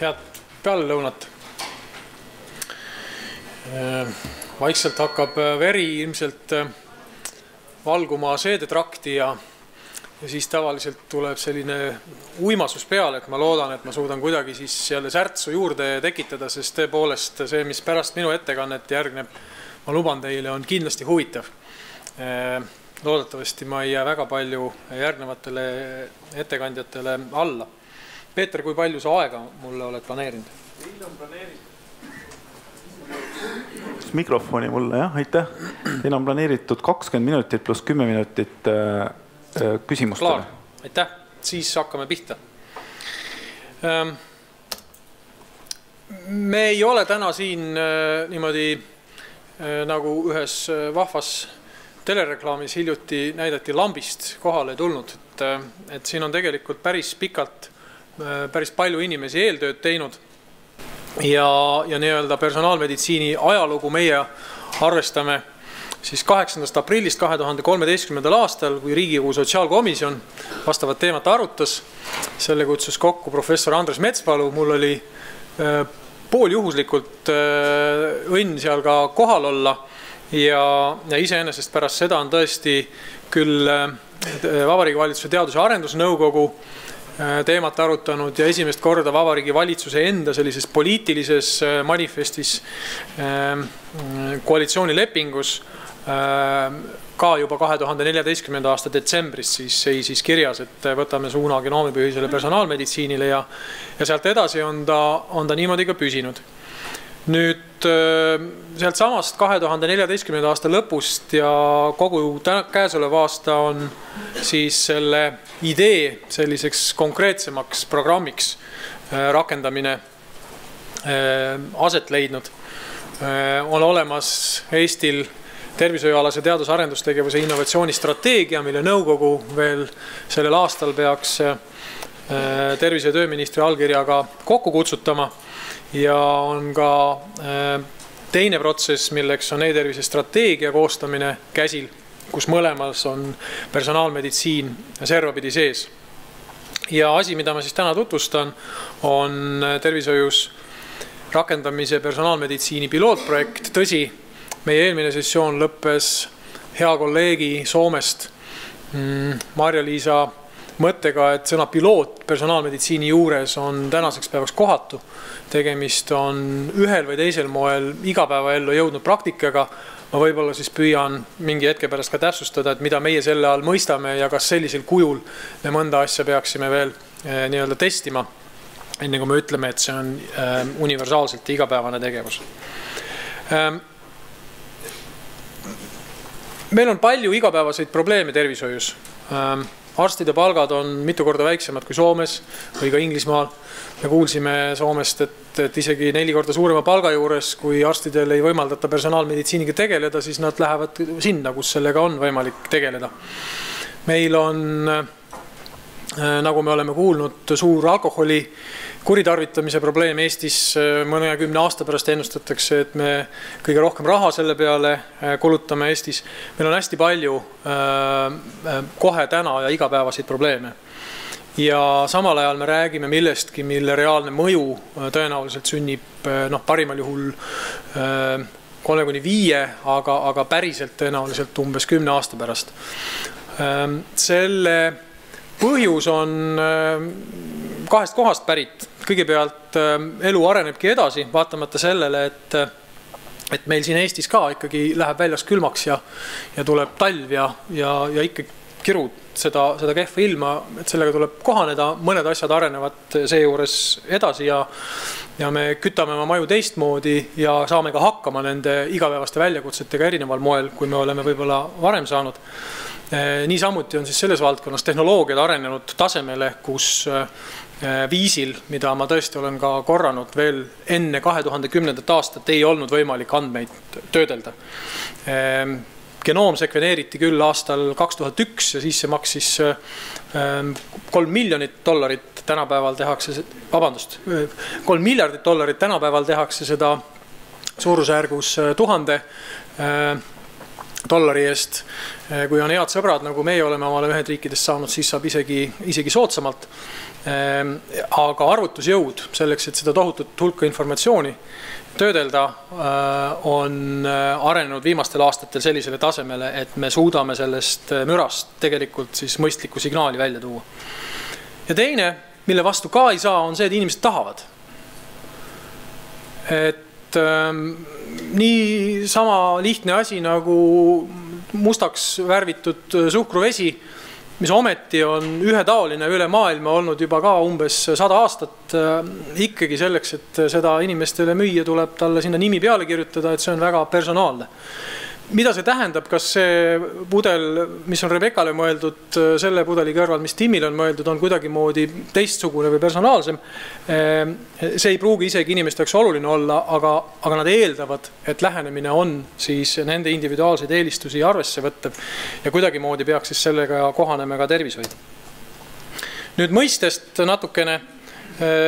Head pealelõunat. Vaikselt hakkab veri ilmselt valguma seedetrakti ja siis tavaliselt tuleb selline uimasus peale, et ma loodan, et ma suudan kuidagi siis jälle särtsu juurde tekitada, sest tõepoolest see, mis pärast minu ettekannet järgneb, ma luban teile, on kindlasti huvitav. Loodetavasti ma ei jää väga palju järgnevatele ettekandjatele alla. Peeter, kui palju sa aega mulle oled planeerinud? Teil on planeeritud. Mikrofoni mulle, jah, aitäh. Teil on planeeritud 20 minutit pluss 10 minutit küsimustele. Klaar, aitäh. Siis hakkame pihta. Me ei ole täna siin niimoodi nagu ühes vahvas telereklaamis hiljuti näidati lambist kohale tulnud, et siin on tegelikult päris pikalt päris palju inimesi eeltööd teinud ja nii-öelda personaalmeditsiini ajalugu meie arvestame siis 8. aprillist 2013. aastal, kui Riigikogu Sotsiaalkomisjon vastavat teemat arutas. Selle kutsus kokku professor Andres Metspalu. Mul oli pooljuhuslikult õnn seal ka kohal olla ja iseenesest pärast seda on tõesti küll Vabariigi Valitsuse Teadus- ja Arendusnõukogu teemat arutanud ja esimest korda Vabariigi Valitsuse enda sellises poliitilises manifestis koalitsioonilepingus ka juba 2014. aasta detsembris siis kirjas, et võtame suuna genoomipõhisele personaalmeditsiinile ja sealt edasi on ta niimoodi ka püsinud. Nüüd sealt samast 2014. aasta lõpust ja kogu käesolev aasta on siis selle idee selliseks konkreetsemaks programmiks rakendamine aset leidnud. On olemas Eestil tervishoiualase teadus-arendustegevuse innovatsioonistrateegia, mille nõukogu veel sellel aastal peaks tervise- ja tööministri allkirjaga kokku kutsutama. Ja on ka teine protsess, milleks on e-tervise strateegia koostamine käsil, kus mõlemas on personaalmeditsiin servapidi sees. Ja asi, mida ma siis täna tutvustan, on tervishoius rakendamise personaalmeditsiini pilootprojekt. Tõsi, meie eelmine sessioon lõppes hea kolleegi Soomest Marja-Liisa mõttega, et sõna piloot personaalmeditsiini juures on tänaseks päevaks kohatu. Tegemist on ühel või teisel moel igapäevaellu jõudnud praktikaga. Ma võib-olla siis püüan mingi hetke pärast ka täpsustada, et mida meie selle all mõistame ja kas sellisel kujul me mõnda asja peaksime veel nii-öelda testima, enne kui me ütleme, et see on universaalselt igapäevane tegevus. Meil on palju igapäevaseid probleeme tervishoius. Arstide palgad on mitu korda väiksemad kui Soomes või ka Inglismaal. Me kuulsime Soomest, et isegi 4 korda suurema palga juures, kui arstidel ei võimaldata personaalmeditsiiniga tegeleda, siis nad lähevad sinna, kus sellega on võimalik tegeleda. Meil on, nagu me oleme kuulnud, suur alkoholi kuritarvitamise probleem Eestis. Mõnekümne aasta pärast ennustatakse, et me kõige rohkem raha selle peale kulutame Eestis. Meil on hästi palju kohe täna ja igapäevaseid probleeme. Ja samal ajal me räägime millestki, mille reaalne mõju tõenäoliselt sünnib parimal juhul 3–5, aga päriselt tõenäoliselt umbes 10 aasta pärast. Selle põhjus on 2 kohast pärit. Kõigepealt elu arenebki edasi, vaatamata sellele, et meil siin Eestis ka ikkagi läheb väljas külmaks ja tuleb talv ja ikka kirud seda kehva ilma, et sellega tuleb kohaneda. Mõned asjad arenevad seejuures edasi ja me kütame oma maju teistmoodi ja saame ka hakkama nende igapäevaste väljakutsetega erineval moel, kui me oleme võib-olla varem saanud. Niisamuti on siis selles valdkonnas tehnoloogiad arenenud tasemele, kus viisil, mida ma tõesti olen ka korranud veel enne 2010. aastat, ei olnud võimalik andmeid töödelda. Genoom sekveneeriti küll aastal 2001 ja siis see maksis $3 miljonit. Tänapäeval tehakse, $3 miljardit. Tänapäeval tehakse seda suurusjärgus 1000 dollari eest. Kui on head sõbrad, nagu meie oleme omale Ühendriikidest saanud, siis saab isegi soodsamalt. Aga arvutusjõud selleks, et seda tohutut hulka informatsiooni töödelda, on arenenud viimastel aastatel sellisele tasemele, et me suudame sellest mürast tegelikult siis mõistlikku signaali välja tuua. Ja teine, mille vastu ka ei saa, on see, et inimesed tahavad. Et nii sama lihtne asi nagu mustaks värvitud suhkruvesi, mis ometi on ühetaoline üle maailma olnud juba ka umbes 100 aastat, ikkagi selleks, et seda inimestele müüa, tuleb talle sinna nimi peale kirjutada, et see on väga personaalne. Mida see tähendab, kas see pudel, mis on Rebekale mõeldud, selle pudeli kõrval, mis Timile on mõeldud, on kuidagi moodi teistsugune või personaalsem. See ei pruugi isegi inimeste jaoks oluline olla, aga nad eeldavad, et lähenemine on siis nende individuaalseid eelistusi arvesse võttev ja kuidagi moodi peaks siis sellega kohaneme ka tervishoid. Nüüd mõistest natukene.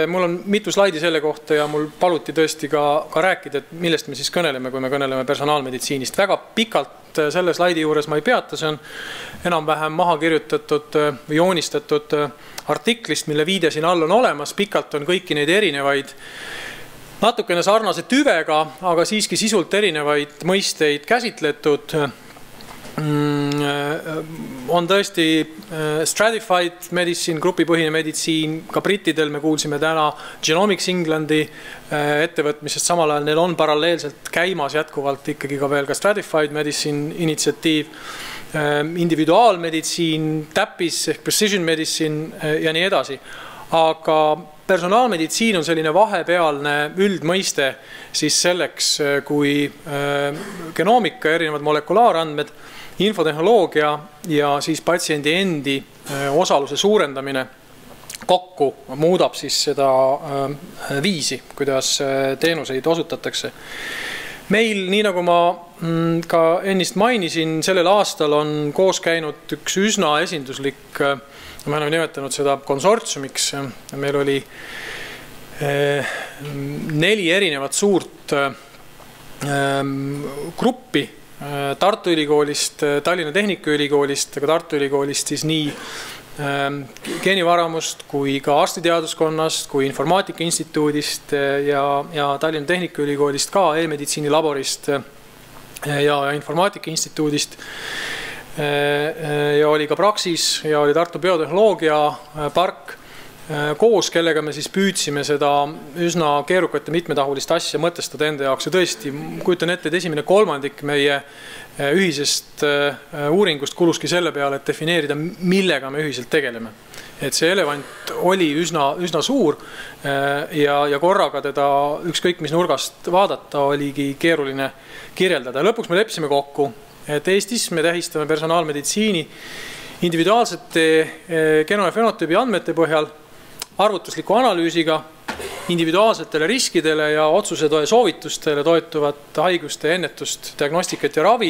Mul on mitu slaidi selle kohta ja mul paluti tõesti ka rääkida, et millest me siis kõneleme, kui me kõneleme personaalmeditsiinist. Väga pikalt selle slaidi juures ma ei peata, see on enam-vähem maha kirjutatud või joonistatud artiklist, mille viide siin all on olemas. Pikalt on kõiki neid erinevaid, natukene sarnase tüvega, aga siiski sisult erinevaid mõisteid käsitletud. On tõesti stratified medicine, grupipõhine meditsiin, ka brittidel me kuulsime täna Genomics Englandi ettevõtmisest, samal ajal neil on paralleelselt käimas jätkuvalt ikkagi ka veel ka stratified medicine initsiatiiv, individuaalmeditsiin, täppis ehk precision medicine ja nii edasi. Aga personaalmeditsiin on selline vahepealne üldmõiste siis selleks, kui genoomika, erinevad molekulaarandmed, infotehnoloogia ja siis patsiendi endi osaluse suurendamine kokku muudab siis seda viisi, kuidas teenuseid osutatakse. Meil, nii nagu ma ka ennist mainisin, sellel aastal on koos käinud üks üsna esinduslik, me oleme nimetanud seda konsortsiumiks. Meil oli 4 erinevat suurt gruppi Tartu Ülikoolist, Tallinna Tehnikaülikoolist, aga Tartu Ülikoolist siis nii geenivaramust kui ka arstiteaduskonnast, kui Informaatika Instituudist ja Tallinna Tehnikaülikoolist ka e-meditsiini laborist ja Informaatika Instituudist. Ja oli ka Praxis ja oli Tartu Biotehnoloogia park koos, kellega me siis püüdsime seda üsna keerukat ja mitmetahulist asja mõtestada enda jaoks. Ja tõesti, kujutan ette, et esimene kolmandik meie ühisest uuringust kuluski selle peale, et defineerida, millega me ühiselt tegeleme. Et see elevant oli üsna suur ja korraga teda ükskõik mis nurgast vaadata oligi keeruline kirjeldada. Lõpuks me leppisime kokku, et Eestis me tähistame personaalmeditsiini individuaalsete geno- ja fenotüübi andmete põhjal, arvutusliku analüüsiga, individuaalsetele riskidele ja otsusetoe soovitustele toetuvat haiguste ennetust, diagnostikat ja ravi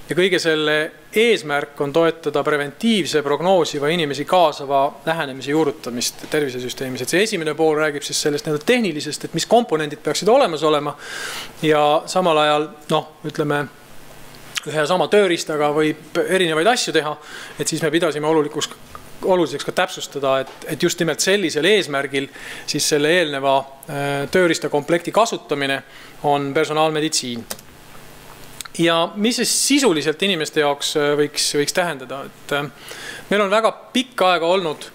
ja kõige selle eesmärk on toetada preventiivse, prognoosiva inimesi kaasava lähenemise juurutamist tervisesüsteemis. Et see esimene pool räägib siis sellest tehnilisest, et mis komponendid peaksid olemas olema ja samal ajal, ütleme, ühe ja sama tööriistaga võib erinevaid asju teha, et siis me pidasime oluliseks ka täpsustada, et just nimelt sellisel eesmärgil siis selle eelneva tööriistakomplekti kasutamine on personaalmeditsiin. Ja mis siis sisuliselt inimeste jaoks võiks tähendada, et meil on väga pikka aega olnud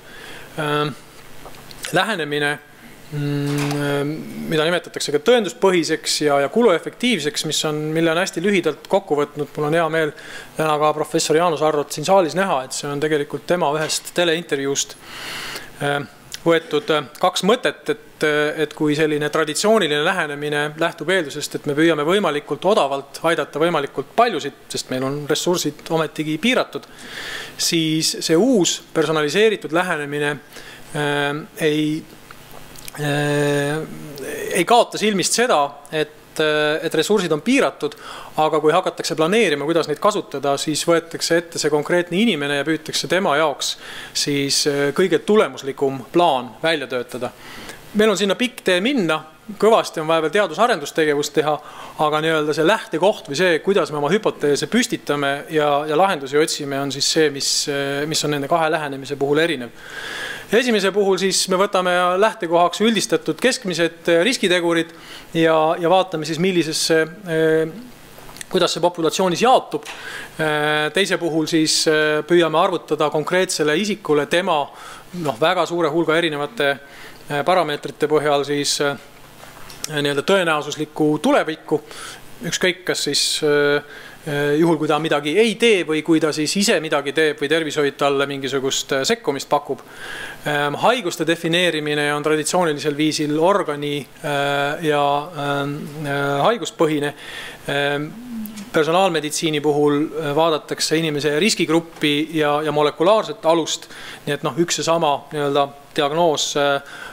lähenemine, mida nimetatakse ka tõenduspõhiseks ja kuluefektiivseks, mille on hästi lühidalt kokku võtnud. Mul on hea meel täna ka professor Jaanus Arrot siin saalis näha, et see on tegelikult tema ühest teleintervjuust võetud 2 mõtet, et kui selline traditsiooniline lähenemine lähtub eeldusest, et me püüame võimalikult odavalt aidata võimalikult paljusid, sest meil on ressursid ometigi piiratud, siis see uus personaliseeritud lähenemine ei kaota silmist seda, et ressursid on piiratud, aga kui hakatakse planeerima, kuidas neid kasutada, siis võetakse ette see konkreetne inimene ja püütakse tema jaoks siis kõige tulemuslikum plaan välja töötada. Meil on sinna pikk tee minna, kõvasti on vaja veel teadus-arendustegevust teha, aga nii-öelda see lähtekoht või see, kuidas me oma hüpoteese püstitame ja lahendusi otsime, on siis see, mis on nende kahe lähenemise puhul erinev. Esimese puhul siis me võtame lähtekohaks üldistatud keskmised riskitegurid ja vaatame siis, kuidas see populatsioonis jaotub. Teise puhul siis püüame arvutada konkreetsele isikule tema väga suure hulga erinevate parameetrite põhjal siis nii-öelda tõenäosuslikku tulevikku. Ükskõik, kas siis juhul, kui ta midagi ei tee või kui ta siis ise midagi teeb või tervishoid talle mingisugust sekkumist pakub. Haiguste defineerimine on traditsioonilisel viisil organi ja haiguspõhine. Personaalmeditsiini puhul vaadatakse inimese riskigruppi ja molekulaarset alust, nii et üks ja sama diagnoos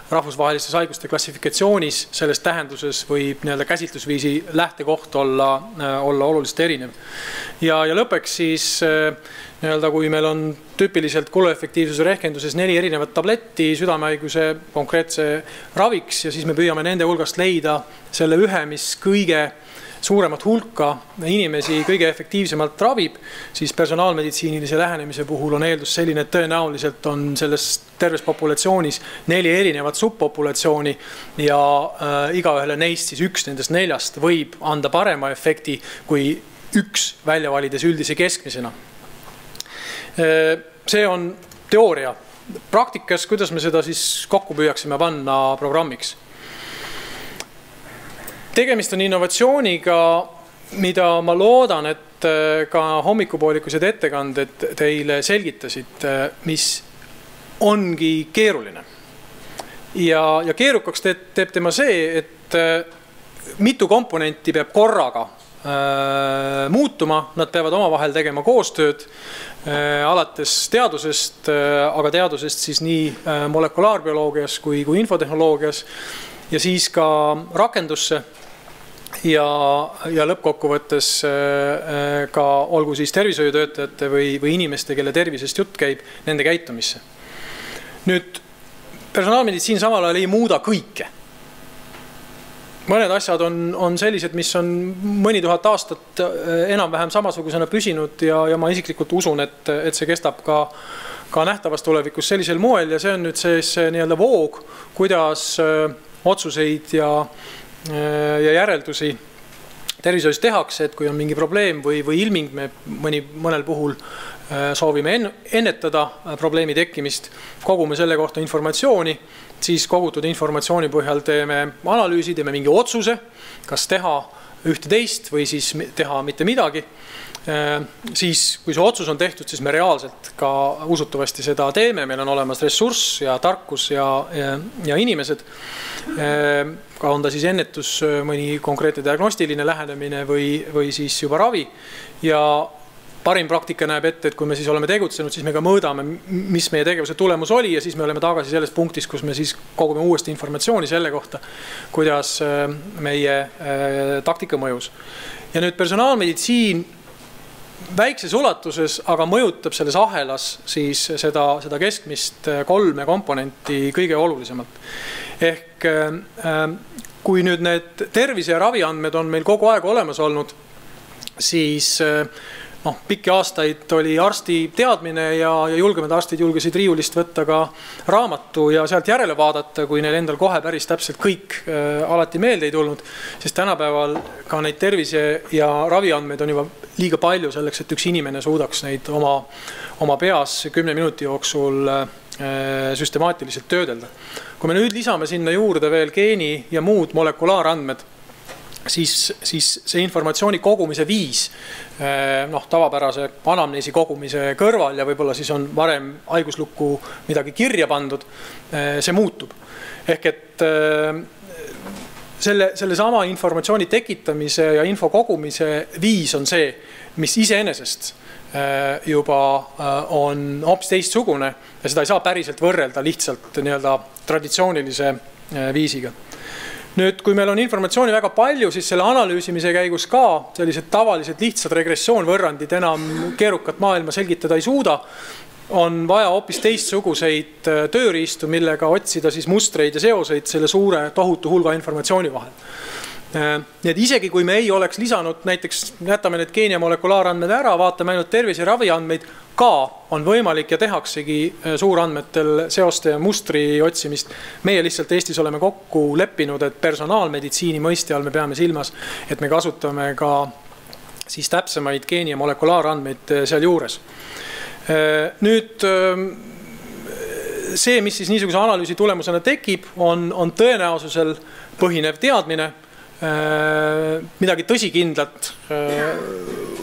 rahvusvahelistes haiguste klassifikatsioonis selles tähenduses võib käsitlusviisi lähtekoht olla oluliselt erinev. Ja lõpeks siis, kui meil on tüüpiliselt kuluefektiivsuse rehkenduses 4 erinevat tabletti südamehaiguse konkreetse raviks ja siis me püüame nende hulgast leida selle ühe, mis kõige suuremat hulka inimesi kõige efektiivsemalt ravib, siis personaalmeditsiinilise lähenemise puhul on eeldus selline, et tõenäoliselt on selles terves populatsioonis 4 erinevat subpopulatsiooni ja igaühele neist siis üks nendest 4 võib anda parema efekti kui üks välja valides üldise keskmisena. See on teooria. Praktikas, kuidas me seda siis kokku püüaksime panna programmiks? Tegemist on innovatsiooniga, mida ma loodan, et ka hommikupoolikused ettekanded teile selgitasid, mis ongi keeruline. Ja keerukaks teeb tema see, et mitu komponenti peab korraga muutuma, nad peavad omavahel tegema koostööd, alates teadusest, aga teadusest siis nii molekulaarbioloogias kui infotehnoloogias ja siis ka rakendusse ja lõppkokkuvõttes ka olgu siis tervishoiutöötajate või inimeste, kelle tervisest jutt käib, nende käitumisse. Nüüd, personaalmeditsiin samal ajal ei muuda kõike. Mõned asjad on sellised, mis on mõni tuhat aastat enam-vähem samasugusena püsinud ja ma isiklikult usun, et see kestab ka nähtavas tulevikus sellisel moel ja see on nüüd see nii-öelda voog, kuidas otsuseid ja järeldusi tervishoius tehakse, et kui on mingi probleem või ilming, me mõnel puhul soovime ennetada probleemi tekkimist, kogume selle kohta informatsiooni, siis kogutud informatsiooni põhjal teeme analüüsi, teeme mingi otsuse, kas teha ühte teist või siis teha mitte midagi. Siis, kui see otsus on tehtud, siis me reaalselt ka usutavasti seda teeme, meil on olemas ressurss ja tarkus ja inimesed. Ka on ta siis ennetus, mõni konkreetne diagnostiline lähenemine või siis juba ravi. Ja parim praktika näeb ette, et kui me siis oleme tegutsenud, siis me ka mõõdame, mis meie tegevuse tulemus oli ja siis me oleme tagasi selles punktis, kus me siis kogume uuesti informatsiooni selle kohta, kuidas meie taktika mõjus. Ja nüüd personaalmeditsiin väikses ulatuses, aga mõjutab selles ahelas siis seda keskmist 3 komponenti kõige olulisemalt. Ehk kui nüüd need tervise- ja raviandmed on meil kogu aeg olemas olnud, siis pikki aastaid oli arsti teadmine ja julgemad arstid julgesid riiulist võtta ka raamatu ja sealt järele vaadata, kui neil endal kohe päris täpselt kõik alati meelde ei tulnud, sest tänapäeval ka neid tervise- ja raviandmeid on juba liiga palju selleks, et üks inimene suudaks neid oma peas 10 minuti jooksul süstemaatiliselt töödelda. Kui me nüüd lisame sinna juurde veel geeni ja muud molekulaarandmed, siis see informatsiooni kogumise viis tavapärase anamneesi kogumise kõrval ja võib-olla siis on varem haiguslukku midagi kirja pandud, see muutub. Ehk et selle sama informatsiooni tekitamise ja info kogumise viis on see, mis iseenesest juba on hoopis teistsugune ja seda ei saa päriselt võrrelda lihtsalt nii-öelda traditsioonilise viisiga. Nüüd, kui meil on informatsiooni väga palju, siis selle analüüsimise käigus ka sellised tavalised lihtsad regressioonvõrrandid enam keerukat maailma selgitada ei suuda. on vaja hoopis teistsuguseid tööriistu, millega otsida siis mustreid ja seoseid selle suure tohutu hulga informatsiooni vahel. Nii et isegi kui me ei oleks lisanud, näiteks jätame need geeni- ja molekulaarandmed ära, vaatame ainult tervise- ja raviandmeid, ka on võimalik ja tehaksegi suurandmetel seoste ja mustri otsimist. Meie lihtsalt Eestis oleme kokku leppinud, et personaalmeditsiini mõiste all me peame silmas, et me kasutame ka siis täpsemaid geeni- ja molekulaarandmeid seal juures. Nüüd see, mis siis niisuguse analüüsi tulemusena tekib, on tõenäosusel põhinev teadmine. Midagi tõsikindlat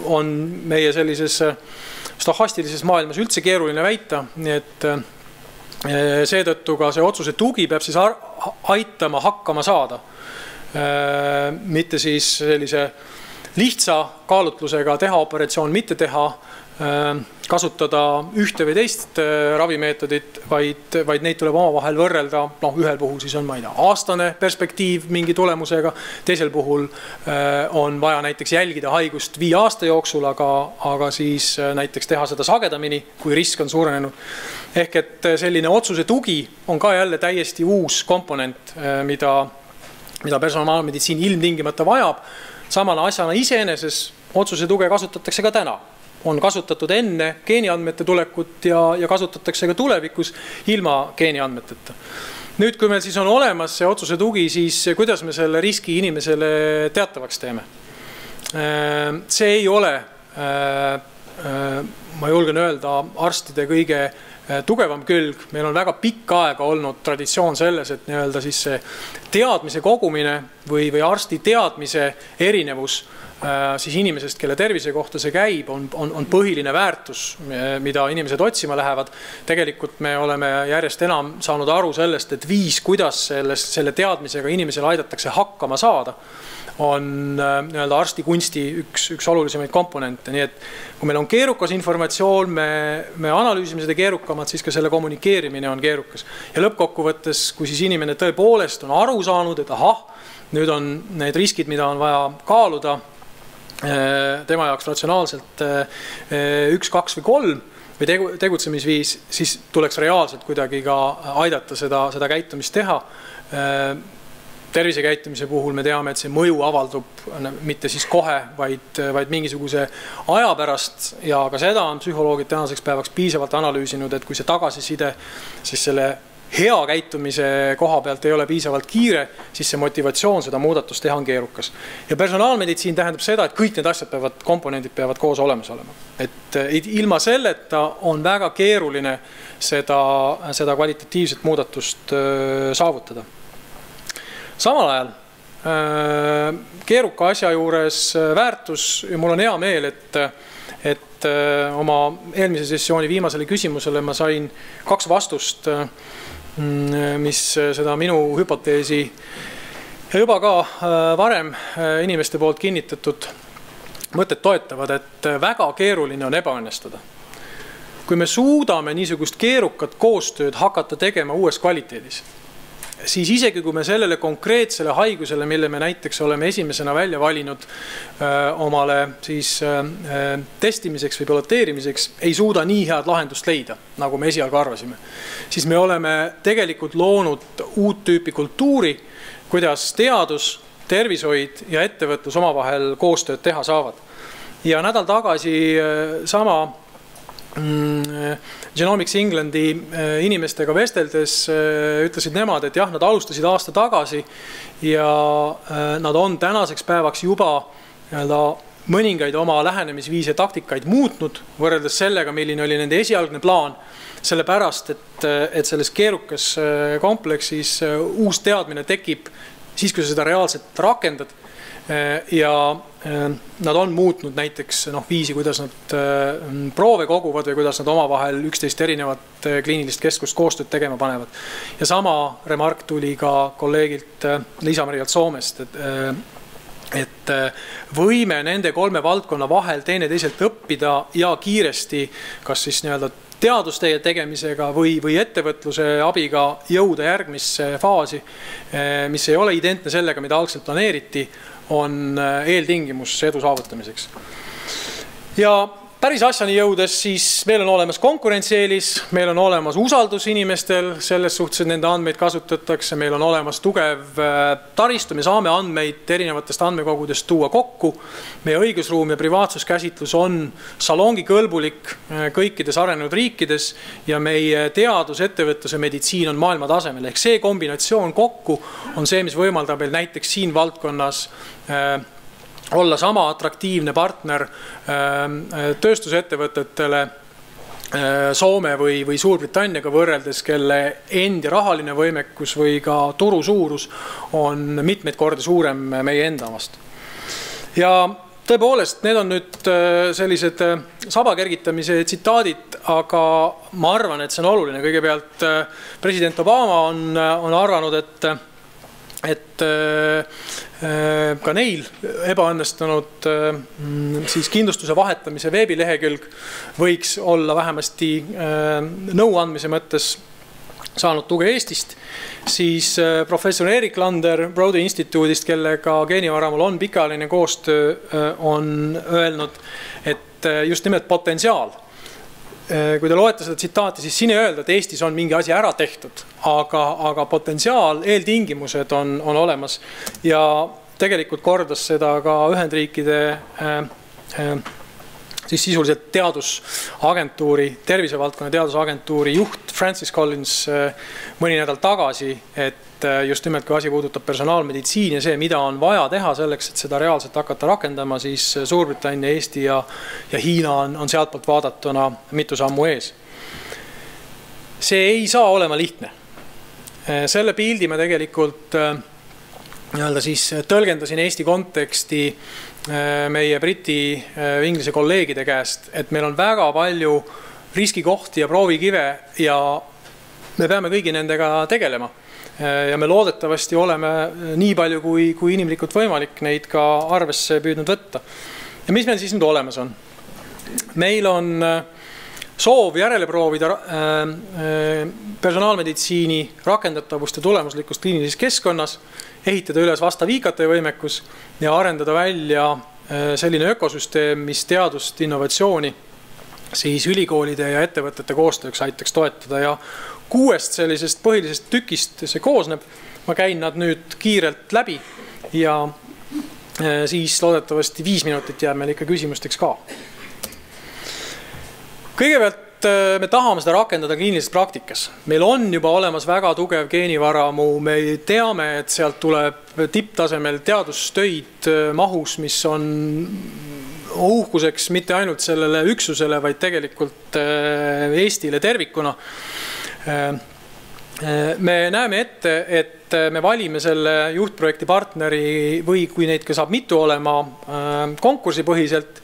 on meie sellises stohastilises maailmas üldse keeruline väita, nii et seetõttu ka see otsuse tugi peab siis aitama hakkama saada. Mitte siis sellise lihtsa kaalutlusega teha operatsioon, mitte teha, kasutada ühte või teist ravimeetodit, vaid neid tuleb omavahel võrrelda. Ühel puhul siis on, ma ei tea, aastane perspektiiv mingi tulemusega, teisel puhul on vaja näiteks jälgida haigust 5 aasta jooksul, aga siis näiteks teha seda sagedamini, kui risk on suurenenud. Ehk et selline otsuse tugi on ka jälle täiesti uus komponent, mida personaalmeditsiin ilmtingimata vajab. Samana asjana iseeneses otsuse tuge kasutatakse ka täna. On kasutatud enne geeniandmete tulekut ja kasutatakse ka tulevikus ilma geeniandmeteta. Nüüd, kui meil siis on olemas see otsuse tugi, siis kuidas me selle riski inimesele teatavaks teeme? See ei ole, ma julgen öelda, arstide kõige tugevam külg. Meil on väga pikka aega olnud traditsioon selles, et nii-öelda siis see teadmise kogumine või arsti teadmise erinevus siis inimesest, kelle tervise kohta see käib, on põhiline väärtus, mida inimesed otsima lähevad. Tegelikult me oleme järjest enam saanud aru sellest, et viis, kuidas selle teadmisega inimesele aidatakse hakkama saada, on nii-öelda arsti kunsti üks olulisemaid komponente. Nii et kui meil on keerukas informatsioon, me analüüsime seda keerukamalt, siis ka selle kommunikeerimine on keerukas. Ja lõppkokkuvõttes, kui siis inimene tõepoolest on aru saanud, et nüüd on need riskid, mida on vaja kaaluda, tema jaoks ratsionaalselt 1, 2 või 3 või tegutsemisviis, siis tuleks reaalselt kuidagi ka aidata seda käitumist teha. Tervisekäitumise puhul me teame, et see mõju avaldub mitte siis kohe, vaid mingisuguse aja pärast ja ka seda on psühholoogid tänaseks päevaks piisavalt analüüsinud, et kui see tagasiside siis selle hea käitumise koha pealt ei ole piisavalt kiire, siis see motivatsioon seda muudatust teha on keerukas. Ja personaalmeditsiin tähendab seda, et kõik need asjad komponendid peavad koos olemas olema. Et ilma selleta on väga keeruline seda kvalitatiivset muudatust saavutada. Samal ajal keeruka asja juures väärtus ja mul on hea meel, et oma eelmise sessiooni viimasele küsimusele ma sain 2 vastust, mis seda minu hüpoteesi ja juba ka varem inimeste poolt kinnitatud mõtet toetavad, et väga keeruline on ebaõnnestuda. Kui me suudame niisugust keerukat koostööd hakata tegema uues kvaliteedis, siis isegi kui me sellele konkreetsele haigusele, mille me näiteks oleme esimesena välja valinud omale siis testimiseks või piloteerimiseks, ei suuda nii head lahendust leida, nagu me esialgu arvasime, siis me oleme tegelikult loonud uut tüüpi kultuuri, kuidas teadus, tervishoid ja ettevõtlus omavahel koostööd teha saavad. Ja nädal tagasi sama Genomics Englandi inimestega vesteldes ütlesid nemad, et jah, nad alustasid aasta tagasi ja nad on tänaseks päevaks juba mõningaid oma lähenemisviise taktikaid muutnud võrreldes sellega, milline oli nende esialgne plaan, sellepärast, et selles keerukas kompleksis uus teadmine tekib siis, kui sa seda reaalselt rakendad ja nad on muutnud näiteks viisi, kuidas nad proove koguvad või kuidas nad omavahel 11 erinevat kliinilist keskust koostööd tegema panevad. Ja sama remark tuli ka kolleegilt Liisa-Marialt Soomest, et võime nende 3 valdkonna vahel teineteiselt õppida ja kiiresti kas siis teadusteie tegemisega või ettevõtluse abiga jõuda järgmisse faasi, mis ei ole identne sellega, mida algselt planeeriti, on eeltingimus edu saavutamiseks. Ja päris asjani jõudes, siis meil on olemas konkurentsieelis, meil on olemas usaldus inimestel, selles suhtes, et nende andmeid kasutatakse, meil on olemas tugev taristu, me saame andmeid erinevatest andmekogudest tuua kokku. Meie õigusruum ja privaatsuskäsitlus on salongi kõlbulik kõikides arenenud riikides ja meie teadus, ettevõtluse meditsiin on maailma tasemel. Ehk see kombinatsioon kokku on see, mis võimaldab meil näiteks siin valdkonnas olla sama atraktiivne partner tööstusettevõtetele Soome või Suurbritanniaga võrreldes, kelle endi rahaline võimekus või ka turu suurus on mitmeid kordi suurem meie enda omast. Ja tõepoolest, need on nüüd sellised sabakergitamise tsitaadid, aga ma arvan, et see on oluline. Kõigepealt president Obama on arvanud, et ka neil ebaõnnestunud siis kindlustuse vahetamise veebilehekülg võiks olla vähemasti nõuandmise mõttes saanud tuge Eestist, siis professor Erik Lander Brody instituudist, kellega geenivaramul on pikaajaline koostöö, on öelnud, et just nimelt potentsiaal. Kui te loete seda tsitaati, siis siin ei öelda, et Eestis on mingi asi ära tehtud, aga potentsiaal, eeltingimused on olemas ja tegelikult kordas seda ka Ühendriikide siis sisuliselt teadusagentuuri, tervisevaldkonna teadusagentuuri juht Francis Collins mõni nädal tagasi, et just nimelt kui asi puudutab personaalmeditsiini ja see, mida on vaja teha selleks, et seda reaalselt hakata rakendama, siis Suurbritannia, Eesti ja Hiina on sealtpoolt vaadatuna mitu sammu ees. See ei saa olema lihtne. Selle pildi me tegelikult siis tõlgendasin Eesti konteksti meie Briti inglise kolleegide käest, et meil on väga palju riskikohti ja proovikive ja me peame kõigi nendega tegelema. Ja me loodetavasti oleme nii palju kui inimlikult võimalik neid ka arvesse püüdnud võtta. Ja mis meil siis nüüd olemas on? Meil on soov järele proovida personaalmeditsiini rakendatavust ja tulemuslikkust kliinilises keskkonnas, ehitada üles vastav IKT võimekus ja arendada välja selline ökosüsteem, mis teadust, innovatsiooni siis ülikoolide ja ettevõtete koostööks aitaks toetada ja 6 sellisest põhilisest tükist see koosneb. Ma käin nad nüüd kiirelt läbi ja siis loodetavasti 5 minutit jääb meil ikka küsimusteks ka. Kõigepealt me tahame seda rakendada kliinilises praktikas. Meil on juba olemas väga tugev geenivaramu, me teame, et sealt tuleb tipptasemel teadustöid mahus, mis on uhkuseks mitte ainult sellele üksusele, vaid tegelikult Eestile tervikuna. Me näeme ette, et me valime selle juhtprojekti partneri või kui neid ka saab mitu olema konkursipõhiselt,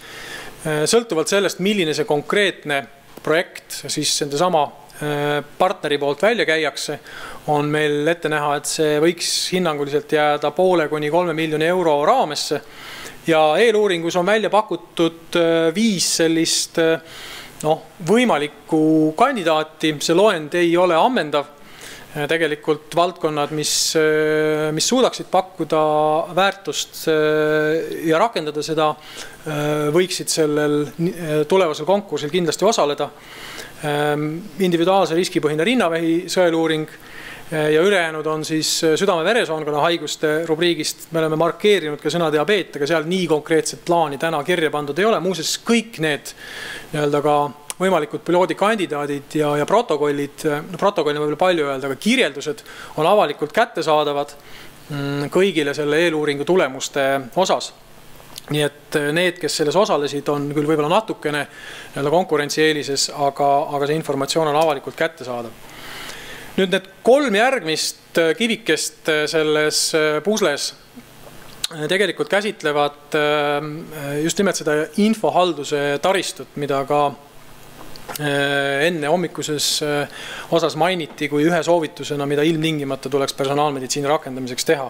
sõltuvalt sellest, milline see konkreetne projekt siis nende sama partneri poolt välja käiakse, on meil ette näha, et see võiks hinnanguliselt jääda 0,5 kuni 3 miljoni euro raamesse ja eeluuringus on välja pakutud 5 sellist võimalikku kandidaati, see loend ei ole ammendav. Tegelikult valdkonnad, mis suudaksid pakkuda väärtust ja rakendada seda, võiksid sellel tulevasel konkursil kindlasti osaleda. Individuaalse riskipõhine rinnavähi sõeluuring ja ülejäänud on siis südame-veresoonkonna haiguste rubriigist. Me oleme markeerinud ka sõna diabeet, aga seal nii konkreetset plaani täna kirja pandud ei ole. Muuseas, kõik need ka võimalikud piloodikandidaadid ja protokollid, protokolli on võib-olla palju öelda, aga kirjeldused on avalikult kättesaadavad kõigile selle eeluuringu tulemuste osas. Nii et need, kes selles osalesid, on küll võib-olla natukene konkurentsieelises, aga see informatsioon on avalikult kättesaadav. Nüüd need 3 järgmist kivikest selles pusles tegelikult käsitlevad just nimelt seda infohalduse taristut, mida ka enne hommikuses osas mainiti kui ühe soovitusena, mida ilmtingimata tuleks personaalmeditsiini rakendamiseks teha.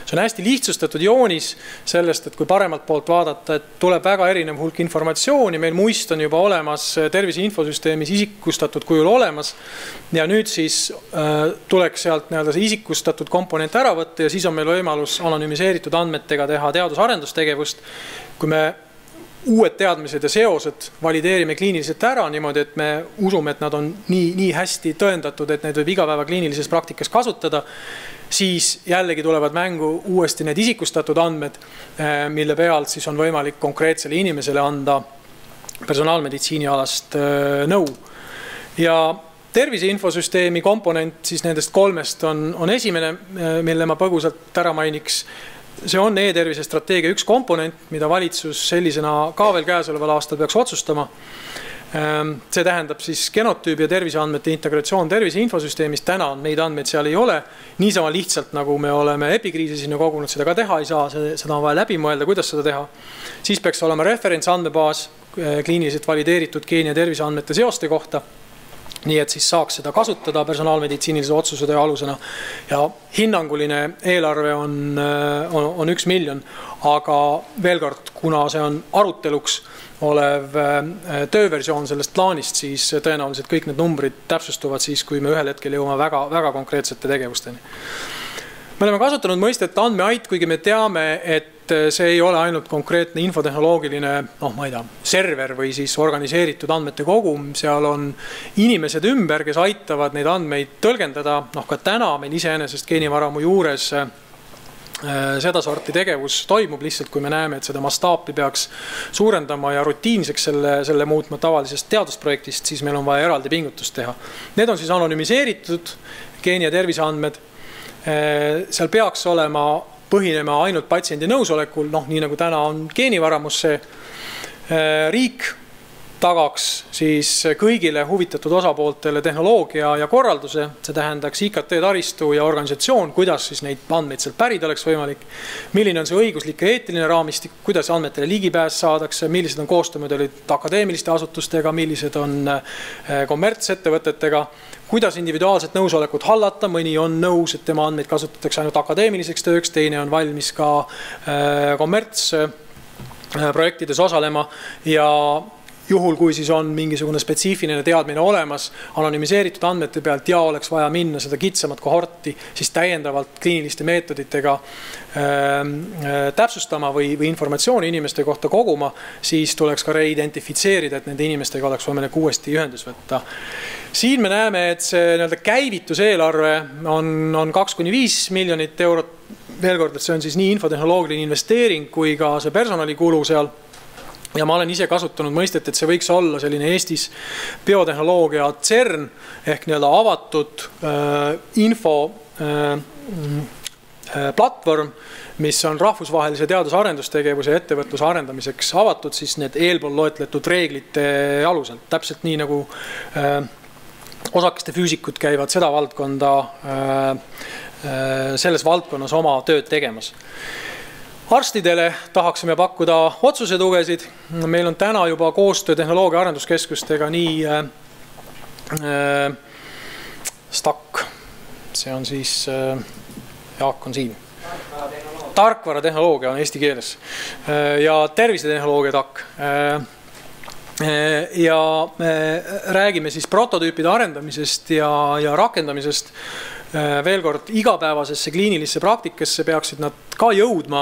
See on hästi lihtsustatud joonis sellest, et kui paremalt poolt vaadata, et tuleb väga erinev hulk informatsiooni, meil muist on juba olemas tervise infosüsteemis isikustatud kujul olemas ja nüüd siis tuleks sealt see isikustatud komponent ära võtta ja siis on meil võimalus anonüümiseeritud andmetega teha teadus-arendustegevust. Kui me uued teadmised ja seosed valideerime kliiniliselt ära niimoodi, et me usume, et nad on nii hästi tõendatud, et neid võib igapäeva kliinilises praktikas kasutada, siis jällegi tulevad mängu uuesti need isikustatud andmed, mille pealt siis on võimalik konkreetsele inimesele anda personaalmeditsiinialast nõu. Ja tervise infosüsteemi komponent siis nendest kolmest on esimene, mille ma põgusalt ära mainiks. See on e-tervise strateegia üks komponent, mida valitsus sellisena ka veel käesoleval aastal peaks otsustama. See tähendab siis genotüübi ja terviseandmete integratsioon tervise infosüsteemis. Täna neid andmeid seal ei ole. Niisama lihtsalt, nagu me oleme epikriisi sinna kogunud, seda ka teha ei saa. Seda on vaja läbi mõelda, kuidas seda teha. Siis peaks olema referentsandmebaas kliiniliselt valideeritud geeni ja terviseandmete seoste kohta. Nii et siis saaks seda kasutada personaalmeditsiinilise otsuse töö alusena ja hinnanguline eelarve on 1 miljon, aga veel kord, kuna see on aruteluks olev tööversioon sellest plaanist, siis tõenäoliselt kõik need numbrid täpsustuvad siis, kui me ühel hetkel jõuame väga konkreetsete tegevusteni. Me oleme kasutanud mõistet andmeait, kuigi me teame, et see ei ole ainult konkreetne infotehnoloogiline, server või siis organiseeritud andmete kogum. Seal on inimesed ümber, kes aitavad neid andmeid tõlgendada. Ka täna meil iseenesest geenivaramu juures seda sorti tegevus toimub lihtsalt, kui me näeme, et seda mastaapi peaks suurendama ja rutiinseks selle muutma tavalisest teadusprojektist, siis meil on vaja eraldi pingutust teha. Need on siis anonüümiseeritud geeni- ja terviseandmed. Seal peaks olema põhinema ainult patsiendi nõusolekul, nii nagu täna on geenivaramus see. Riik tagaks siis kõigile huvitatud osapooltele tehnoloogia ja korralduse, see tähendaks IKT taristu ja organisatsioon, kuidas siis neid andmeid sealt pärida oleks võimalik, milline on see õiguslik ja eetiline raamistik, kuidas andmetele ligipääs saadakse, millised on koostöömudelid akadeemiliste asutustega, millised on kommertsettevõtetega, kuidas individuaalset nõusolekut hallata, mõni on nõus, et tema andmeid kasutatakse ainult akadeemiliseks tööks, teine on valmis ka kommertsprojektides osalema ja juhul, kui siis on mingisugune spetsiifiline teadmine olemas anonüümiseeritud andmete pealt ja oleks vaja minna seda kitsamat kohorti, siis täiendavalt kliiniliste meetoditega täpsustama või informatsiooni inimeste kohta koguma, siis tuleks ka reidentifitseerida, et nende inimestega oleks võimalik uuesti ühendus võtta. Siin me näeme, et see käivituseelarve on 2–5 miljonit eurot. Veel kord, et see on siis nii infotehnoloogiline investeering kui ka see personalikulu seal. Ja ma olen ise kasutanud mõistet, et see võiks olla selline Eestis biotehnoloogia CERN ehk avatud info platvorm, mis on rahvusvahelise teadus-arendustegevuse ja ettevõtluse arendamiseks avatud siis need eelpool loetletud reeglite alusel. Täpselt nii nagu osakeste füüsikud käivad seda valdkonda selles valdkonnas oma tööd tegemas. Arstidele tahaksime pakkuda otsusetugesid. Meil on täna juba koostöö tehnoloogia arenduskeskustega nii STAK, see on siis, Jaak on siin. Tarkvaratehnoloogia on eesti keeles ja tervisetehnoloogia TAK. Ja me räägime siis prototüüpide arendamisest ja rakendamisest. Veel kord, igapäevasesse kliinilisse praktikasse peaksid nad ka jõudma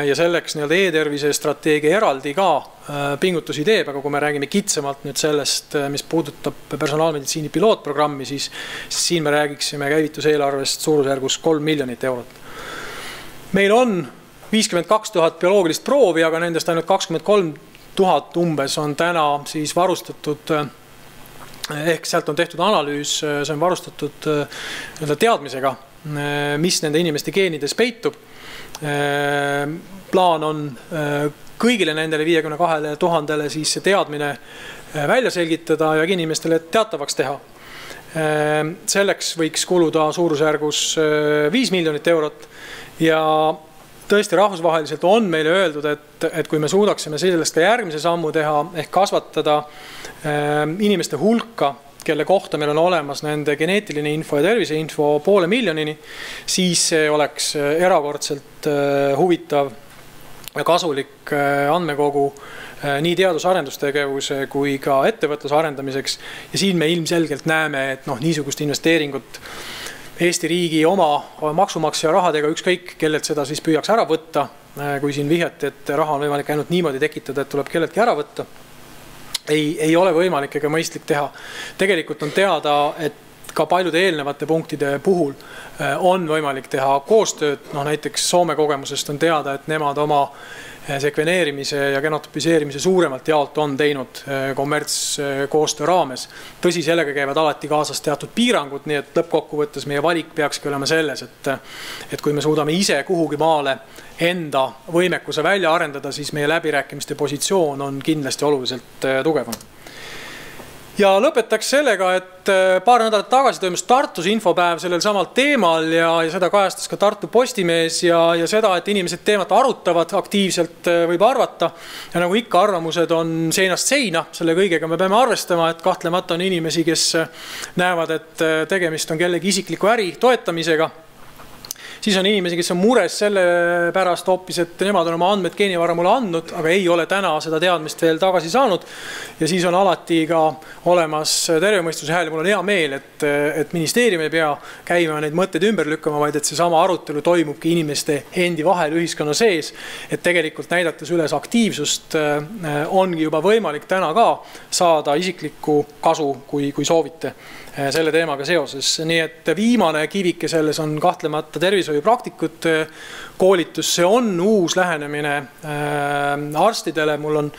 ja selleks e-tervise strateegia eraldi ka pingutusi teeb, aga kui me räägime kitsamalt nüüd sellest, mis puudutab personaalmeditsiini pilootprogrammi, siis siin me räägiksime käivituseelarvest suurusjärgus 3 miljonit eurot. Meil on 52 000 bioloogilist proovi, aga nendest ainult 23 000 umbes on täna siis varustatud ehk sealt on tehtud analüüs, see on varustatud teadmisega, mis nende inimeste geenides peitub. Plaan on kõigile nendele 52 000 siis see teadmine välja selgitada ja inimestele teatavaks teha. Selleks võiks kuluda suurusjärgus 5 miljonit eurot ja tõesti rahvusvaheliselt on meile öeldud, et kui me suudaksime sellest ka järgmise sammu teha ehk kasvatada inimeste hulka, kelle kohta meil on olemas nende geneetiline info ja terviseinfo 500 000, siis see oleks erakordselt huvitav ja kasulik andmekogu nii teadus-arendustegevuse kui ka ettevõtluse arendamiseks. Ja siin me ilmselgelt näeme, et niisugust investeeringut Eesti riigi oma maksumaksja rahadega ükskõik, kellelt seda siis püüaks ära võtta, kui siin vihjati, et raha on võimalik ainult niimoodi tekitada, et tuleb kelleltki ära võtta. Ei ole võimalik ega mõistlik teha. Tegelikult on teada, et ka paljude eelnevate punktide puhul on võimalik teha koostööd. Näiteks Soome kogemusest on teada, et nemad oma sekveneerimise ja genotopiseerimise suuremalt jaolt on teinud kommertskoostöö raames. Tõsi, sellega käivad alati kaasas teatud piirangud, nii et lõppkokkuvõttes meie valik peakski olema selles, et kui me suudame ise kuhugi maale enda võimekuse välja arendada, siis meie läbirääkimiste positsioon on kindlasti oluliselt tugevam. Ja lõpetaks sellega, et paar nädalat tagasi toimus Tartus infopäev sellel samal teemal ja seda kajastas ka Tartu Postimees ja seda, et inimesed teemat arutavad aktiivselt, võib arvata. Ja nagu ikka arvamused on seinast seina, selle kõigega me peame arvestama, et kahtlemata on inimesi, kes näevad, et tegemist on kellegi isikliku äri toetamisega. Siis on inimesi, kes on mures selle pärast hoopis, et nemad on oma andmed geenivara mulle andnud, aga ei ole täna seda teadmist veel tagasi saanud. Ja siis on alati ka olemas tervemõistuse hääl ja mul on hea meel, et ministeerium ei pea käima neid mõtteid ümber lükkama, vaid et see sama arutelu toimubki inimeste endi vahel ühiskonna sees. Et tegelikult näidates üles aktiivsust ongi juba võimalik täna ka saada isiklikku kasu, kui soovite selle teemaga seoses. Nii et viimane kivike selles on kahtlemata tervishoiupraktikute koolitus. See on uus lähenemine arstidele. Mul on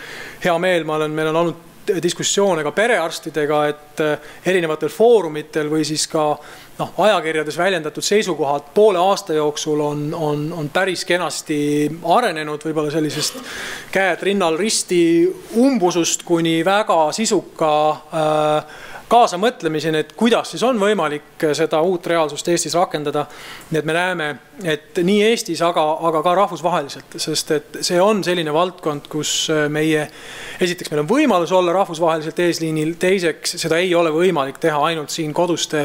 hea meel, meil on olnud diskussioone ka perearstidega, et erinevatel foorumitel või siis ka ajakirjades väljendatud seisukohad poole aasta jooksul on päris kenasti arenenud võib-olla sellisest käed rinnal risti umbusust kuni väga sisuka kaasamõtlemiseni, et kuidas siis on võimalik seda uut reaalsust Eestis rakendada. Nii et me näeme, et nii Eestis, aga ka rahvusvaheliselt, sest et see on selline valdkond, kus esiteks meil on võimalus olla rahvusvaheliselt eesliinil, teiseks seda ei ole võimalik teha ainult siin koduste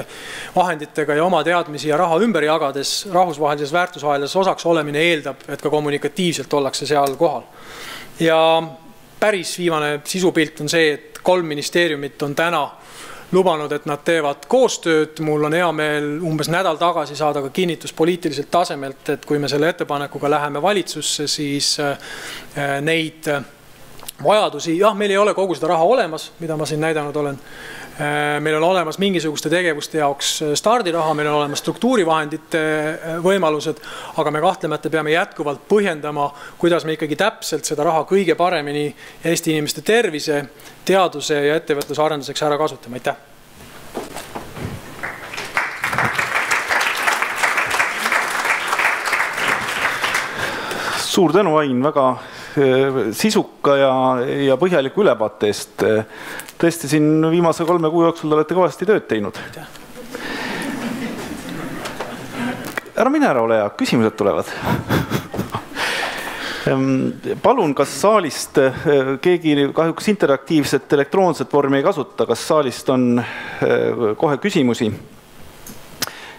vahenditega ja oma teadmisi ja raha ümber jagades. Rahvusvahelises väärtusahelas osaks olemine eeldab, et ka kommunikatiivselt ollakse seal kohal. Ja päris viimane sisupilt on see, et 3 ministeeriumit on täna lubanud, et nad teevad koostööd. Mul on hea meel umbes nädal tagasi saada ka kinnitus poliitiliselt tasemelt, et kui me selle ettepanekuga läheme valitsusse, siis neid vajadusi, meil ei ole kogu seda raha olemas, mida ma siin näidanud olen. Meil on olemas mingisuguste tegevuste jaoks stardiraha, meil on olemas struktuurivahendite võimalused, aga me kahtlemata peame jätkuvalt põhjendama, kuidas me ikkagi täpselt seda raha kõige paremini Eesti inimeste tervise, teaduse ja ettevõtluse arenduseks ära kasutame. Aitäh! Suur tänu, Ain, väga sisuka ja põhjaliku ülevaate eest. Tõesti, siin viimase 3 kuu jooksul olete kõvasti tööd teinud. Ära mine ära ole, küsimused tulevad. Palun, kas saalist keegi kahjuks interaktiivset elektroonset vormi ei kasuta, kas saalist on kohe küsimusi?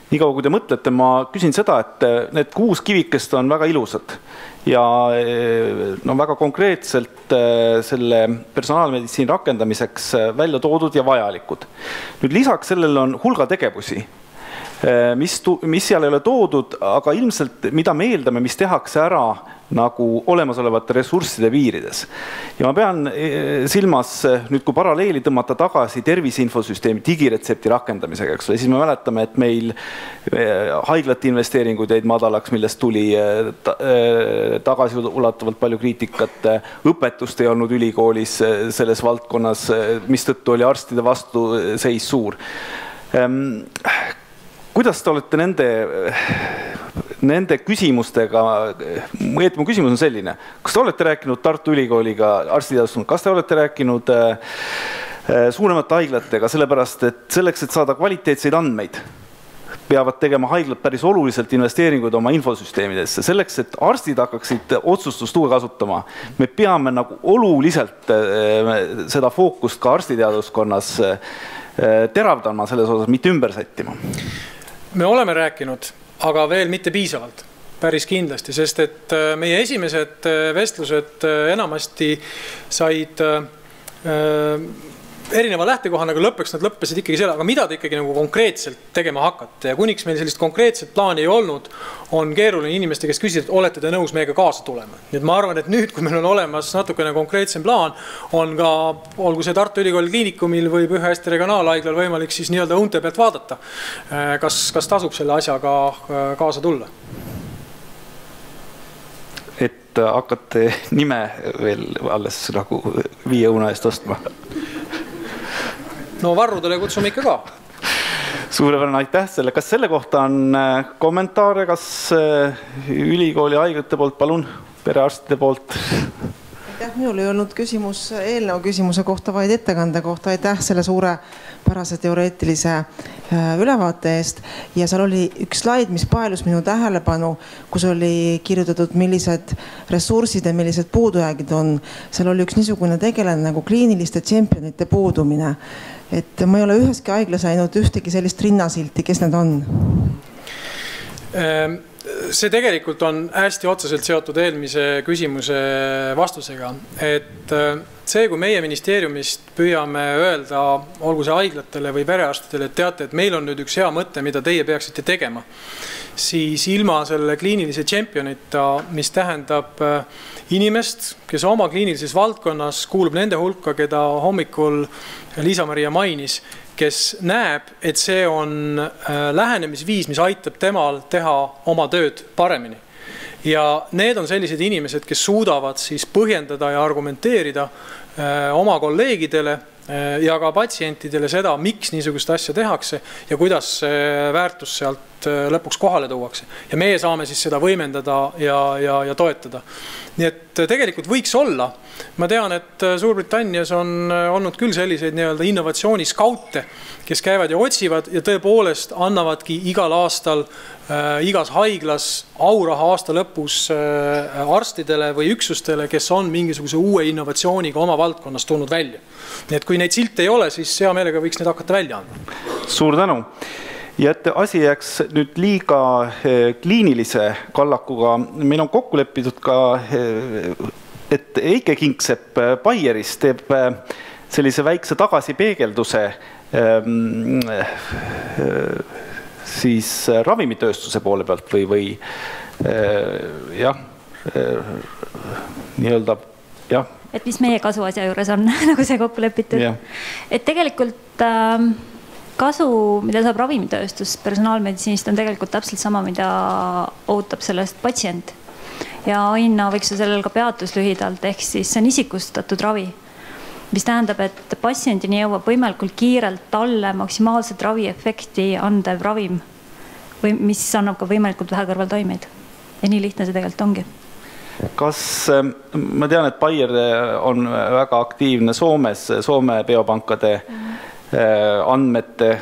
Nii kaua, kui te mõtlete, ma küsin seda, et need 6 kivikest on väga ilusad ja väga konkreetselt selle personaalmeditsiini rakendamiseks välja toodud ja vajalikud. Nüüd lisaks sellele on hulga tegevusi, mis seal ei ole toodud, aga ilmselt mida me eeldame, mis tehakse ära nagu olemasolevate ressursside piirides. Ja ma pean silmas, nüüd kui paralleeli tõmmata tagasi terviseinfosüsteemi digiretsepti rakendamisega, siis me mäletame, et meil haiglate investeeringud jäid madalaks, millest tuli tagasi ulatuvalt palju kriitikat, õpetust ei olnud ülikoolis selles valdkonnas, mistõttu oli arstide vastuseis suur. Kuidas te olete nende küsimustega, mu küsimus on selline, kas te olete rääkinud Tartu Ülikooliga arstiteadusest, kas te olete rääkinud suuremate haiglatega, sellepärast, et selleks, et saada kvaliteetseid andmeid, peavad tegema haiglad päris oluliselt investeeringuid oma infosüsteemidesse. Selleks, et arstid hakkaksid otsustustuge kasutama, me peame nagu oluliselt seda fookust ka arstiteaduskonnas teravdama selles osas, mitte ümber sättima. Me oleme rääkinud, aga veel mitte piisavalt, päris kindlasti, sest et meie esimesed vestlused enamasti said erineva lähtekohana, aga lõpuks nad lõppesid ikkagi selle, aga mida te ikkagi nagu konkreetselt tegema hakkate ja kuniks meil sellist konkreetset plaani ei olnud, on keeruline inimeste, kes küsisid, et olete te nõus meiega kaasa tulema. Nii et ma arvan, et nüüd, kui meil on olemas natukene konkreetsem plaan, on ka, olgu see Tartu Ülikooli kliinikumil või Põhja-Eesti regionaalhaiglal võimalik siis nii-öelda unte pealt vaadata, kas tasub selle asjaga kaasa tulla. Et hakkate nime veel alles nagu 5 õuna eest ostma. No varrudele kutsume ikka ka. Suurepärane, aitäh selle. Kas selle kohta on kommentaare, kas ülikooli haiglate poolt, palun, perearstide poolt? Aitäh, minul ei olnud küsimus eelnõu küsimuse kohta, vaid ettekande kohta. Aitäh selle suurepärase teoreetilise ülevaate eest. Ja seal oli üks slaid, mis paelus minu tähelepanu, kus oli kirjutatud, millised ressursid ja millised puudujäägid on. Seal oli üks niisugune tegelane nagu kliiniliste tšempionite puudumine. Et ma ei ole üheski haiglas ainult ühtegi sellist rinnasilti, kes need on? See tegelikult on hästi otseselt seotud eelmise küsimuse vastusega, et see, kui meie ministeeriumist püüame öelda, olgu see haiglatele või perearstidele, et teate, et meil on nüüd üks hea mõte, mida teie peaksite tegema, siis ilma selle kliinilise tšempionita, mis tähendab inimest, kes oma kliinilises valdkonnas kuulub nende hulka, keda hommikul Liisa-Maria mainis, kes näeb, et see on lähenemisviis, mis aitab temal teha oma tööd paremini. Ja need on sellised inimesed, kes suudavad siis põhjendada ja argumenteerida oma kolleegidele ja ka patsientidele seda, miks niisugust asja tehakse ja kuidas väärtus sealt lõpuks kohale tuuakse. Ja meie saame siis seda võimendada ja toetada. Nii et tegelikult võiks olla. Ma tean, et Suurbritannias on olnud küll selliseid nii-öelda innovatsiooniskaute, kes käivad ja otsivad ja tõepoolest annavadki igal aastal igas haiglas auraha aasta lõpus arstidele või üksustele, kes on mingisuguse uue innovatsiooniga oma valdkonnas tulnud välja. Nii et kui neid silte ei ole, siis hea meelega võiks neid hakata välja anda. Suur tänu. Ja et asi jääks nüüd liiga kliinilise kallakuga, meil on kokku leppinud ka, et Eike Kingsepp Bayeris teeb sellise väikse tagasipeegelduse siis ravimitööstuse poole pealt või jah, nii-öelda, jah. Et mis meie kasu asja juures on, nagu see kokku lepitud. Et tegelikult kasu, mida saab ravimitööstus personaalmeditsiinist, on tegelikult täpselt sama, mida ootab sellest patsient. Ja Aina võiks sellel ka peatus lühidalt, ehk siis see on isikustatud ravi, mis tähendab, et patsiendini jõuab võimalikult kiirelt talle maksimaalset raviefekti andev ravim, või mis annab ka võimalikult vähe kõrvaltoimeid. Ja nii lihtne see tegelikult ongi. Kas, ma tean, et Bayer on väga aktiivne Soomes, Soome biopankade andmete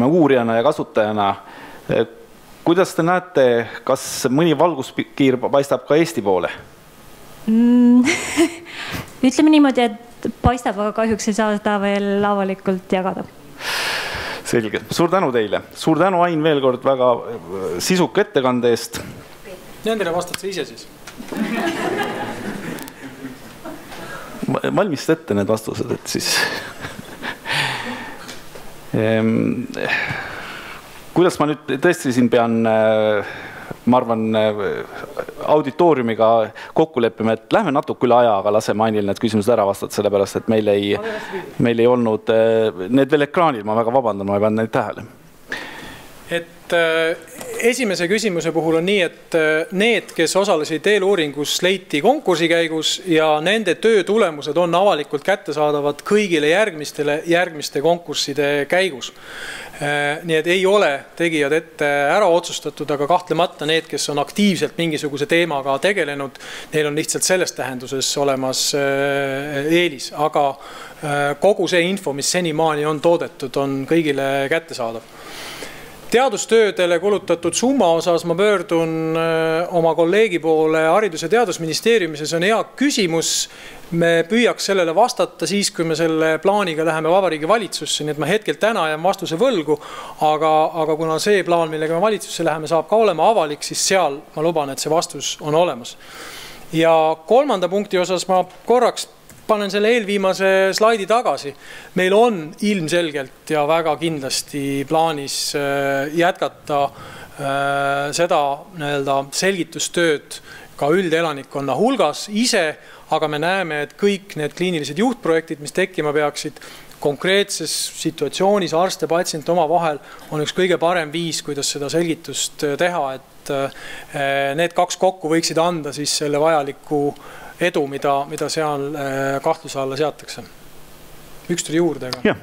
uurijana ja kasutajana. Kuidas te näete, kas mõni valguskiir paistab ka Eesti poole? Ütleme niimoodi, et paistab, aga kahjuks ei saa seda veel avalikult jagada. Selge. Suur tänu teile. Suur tänu, Ain, veel kord väga sisuka ettekande eest. Nendele vastad sa ise siis? Valmist ette need vastused, et siis... Kuidas ma nüüd tõesti siin pean, ma arvan, auditooriumiga kokku leppima, et lähme natuke üle aja, aga lase Mainil need küsimused ära vastata, sellepärast, et meil ei olnud need veel ekraanil, ma väga vabandan, ma ei pannud neid tähele. Et esimese küsimuse puhul on nii, et need, kes osalesid eeluuringus, leiti konkursi käigus ja nende töö tulemused on avalikult kättesaadavad kõigile järgmiste konkursside käigus. Nii et ei ole tegijad ette ära otsustatud, aga kahtlemata need, kes on aktiivselt mingisuguse teemaga tegelenud, neil on lihtsalt selles tähenduses olemas eelis, aga kogu see info, mis senimaani on toodetud, on kõigile kättesaadav. Teadustöödele kulutatud summa osas ma pöördun oma kolleegi poole Haridus- ja Teadusministeeriumis, see on hea küsimus. Me püüaks sellele vastata siis, kui me selle plaaniga läheme Vabariigi valitsusse, nii et ma hetkel täna jään vastuse võlgu, aga kuna see plaan, millega me valitsusse läheme, saab ka olema avalik, siis seal ma luban, et see vastus on olemas. Ja kolmanda punkti osas ma korraks panen selle eelviimase slaidi tagasi. Meil on ilmselgelt ja väga kindlasti plaanis jätkata seda selgitustööd ka üldelanikkonna hulgas ise, aga me näeme, et kõik need kliinilised juhtprojektid, mis tekkima peaksid konkreetses situatsioonis arst ja patsient oma vahel, on üks kõige parem viis, kuidas seda selgitust teha, et need kaks kokku võiksid anda siis selle vajaliku edu, mida seal kahtluse alla seatakse. Üks tuli juurde. Jah.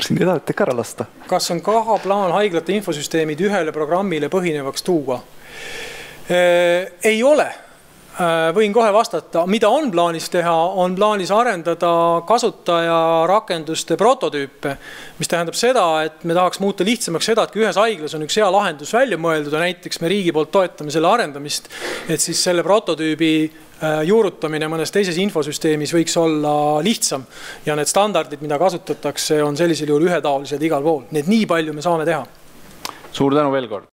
Siin ei tahate ka ära lasta. Kas on ka plaan haiglate infosüsteemid ühele programmile põhinevaks tuua? Ei ole. Võin kohe vastata, mida on plaanis teha, on plaanis arendada kasutaja rakenduste prototüüpe, mis tähendab seda, et me tahaks muuta lihtsamaks seda, et kui ühes haiglas on üks hea lahendus välja mõeldud ja näiteks me riigi poolt toetame selle arendamist, et siis selle prototüübi juurutamine mõnes teises infosüsteemis võiks olla lihtsam ja need standardid, mida kasutatakse, on sellisel juhul ühetaolised igal pool. Need nii palju me saame teha. Suur tänu veel kord.